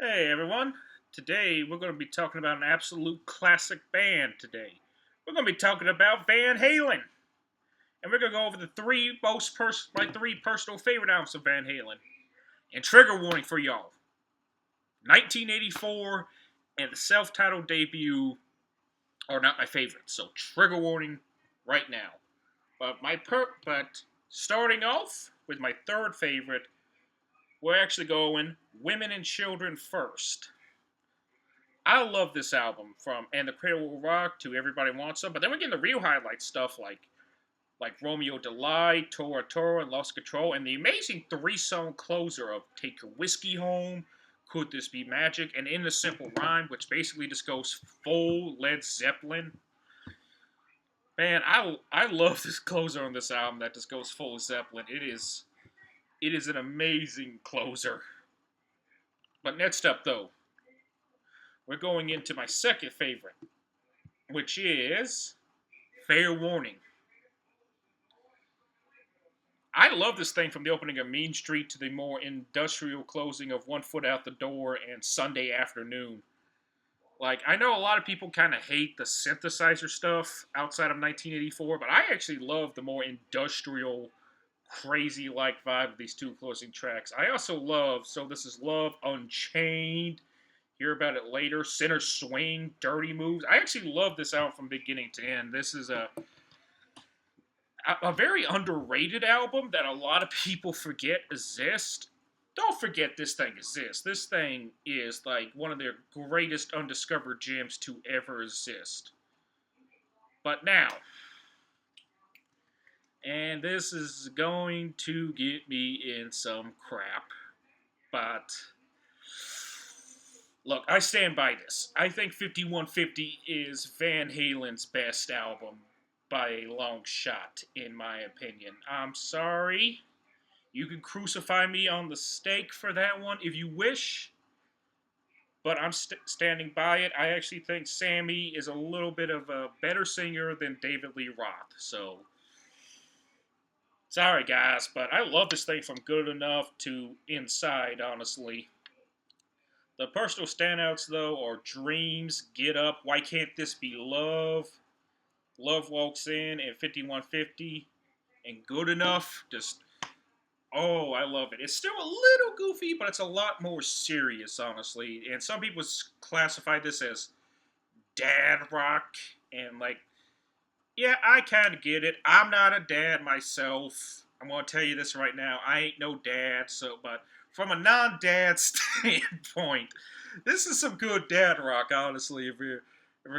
Hey everyone, today we're going to be talking about an absolute classic band today. We're going to be talking about Van Halen, and we're going to go over the my three personal favorite albums of Van Halen. And trigger warning for y'all: 1984 and the self-titled debut are not my favorites, so trigger warning right now. But starting off with my third favorite, we're actually going Women and Children first. I love this album from "And the Cradle Will Rock" to "Everybody Wants Some," but then we get the real highlight stuff like "Romeo Delight," "Tora Tora," and "Lost Control," and the amazing three-song closer of "Take Your Whiskey Home," "Could This Be Magic," and "In the Simple Rhyme," which basically just goes full Led Zeppelin. Man, I love this closer on this album that just goes full Zeppelin. It is an amazing closer. But next up though, we're going into my second favorite, which is "Fair Warning." I love this thing from the opening of Mean Street to the more industrial closing of One Foot Out the Door and Sunday Afternoon. Like, I know a lot of people kind of hate the synthesizer stuff outside of 1984, but I actually love the more industrial, crazy like vibe of these two closing tracks. I also love So This Is Love, Unchained, hear about it later, Center Swing, Dirty Moves. I actually love this album from beginning to end. This is a very underrated album that a lot of people forget exists. Don't forget this thing exists. This thing is like one of their greatest undiscovered gems to ever exist. But now, and this is going to get me in some crap, but look, I stand by this. I think 5150 is Van Halen's best album by a long shot, in my opinion. I'm sorry. You can crucify me on the stake for that one if you wish, but I'm standing by it. I actually think Sammy is a little bit of a better singer than David Lee Roth. So, sorry guys, but I love this thing from Good Enough to Inside, honestly. The personal standouts, though, are Dreams, Get Up, Why Can't This Be Love, Love Walks In, and 5150, and Good Enough. Just Oh, I love it. It's still a little goofy, but it's a lot more serious, honestly. And some people classify this as dad rock. And, like, yeah, I kind of get it. I'm not a dad myself. I'm going to tell you this right now. I ain't no dad, so, but from a non dad standpoint, this is some good dad rock, honestly, if you're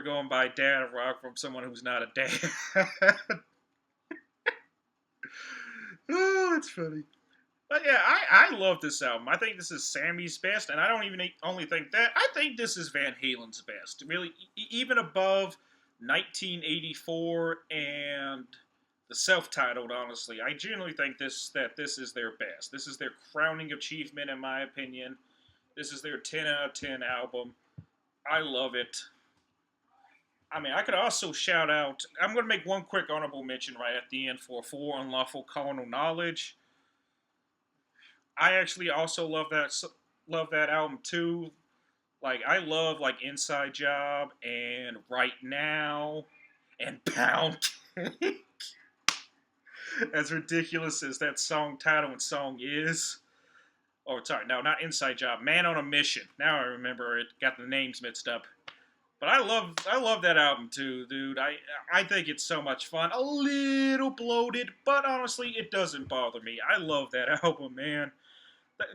going by dad rock from someone who's not a dad. Oh, it's funny. But yeah, I love this album. I think this is Sammy's best, and I don't even only think that. I think this is Van Halen's best. Really, even above 1984 and the self-titled. Honestly, I genuinely think this is their best. This is their crowning achievement, in my opinion. This is their 10 out of 10 album. I love it. I mean, I could also shout out. I'm going to make one quick honorable mention right at the end for Unlawful Carnal Knowledge. I actually also love that album too. Like I love like Inside Job and Right Now and Pound Cake. As ridiculous as that song title and song is. Oh, sorry, no, not Inside Job. Man on a Mission. Now I remember it. Got the names mixed up. But I love that album too, dude. I think it's so much fun. A little bloated, but honestly, it doesn't bother me. I love that album, man.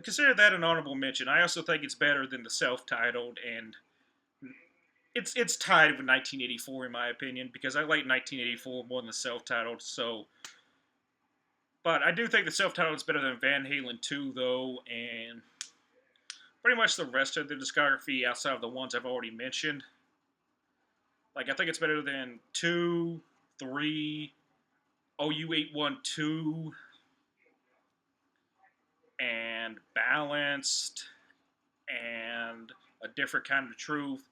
Consider that an honorable mention. I also think it's better than the self-titled, and it's tied with 1984 in my opinion because I like 1984 more than the self-titled. So, but I do think the self-titled is better than Van Halen 2, though, and pretty much the rest of the discography outside of the ones I've already mentioned. Like I think it's better than 2, 3, OU812, and Balanced, and A Different Kind of Truth.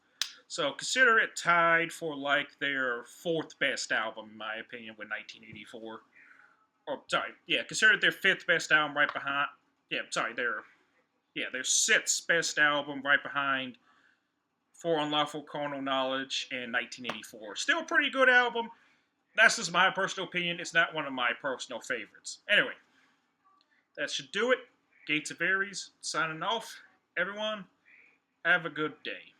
So consider it tied for like their fourth best album, in my opinion, with 1984. Or sorry, yeah, consider it their fifth best album, right behind. Yeah, sorry, their Yeah, there's Sit's best album right behind For Unlawful Carnal Knowledge in 1984. Still a pretty good album. That's just my personal opinion. It's not one of my personal favorites. Anyway, that should do it. Gates of Aries signing off. Everyone, have a good day.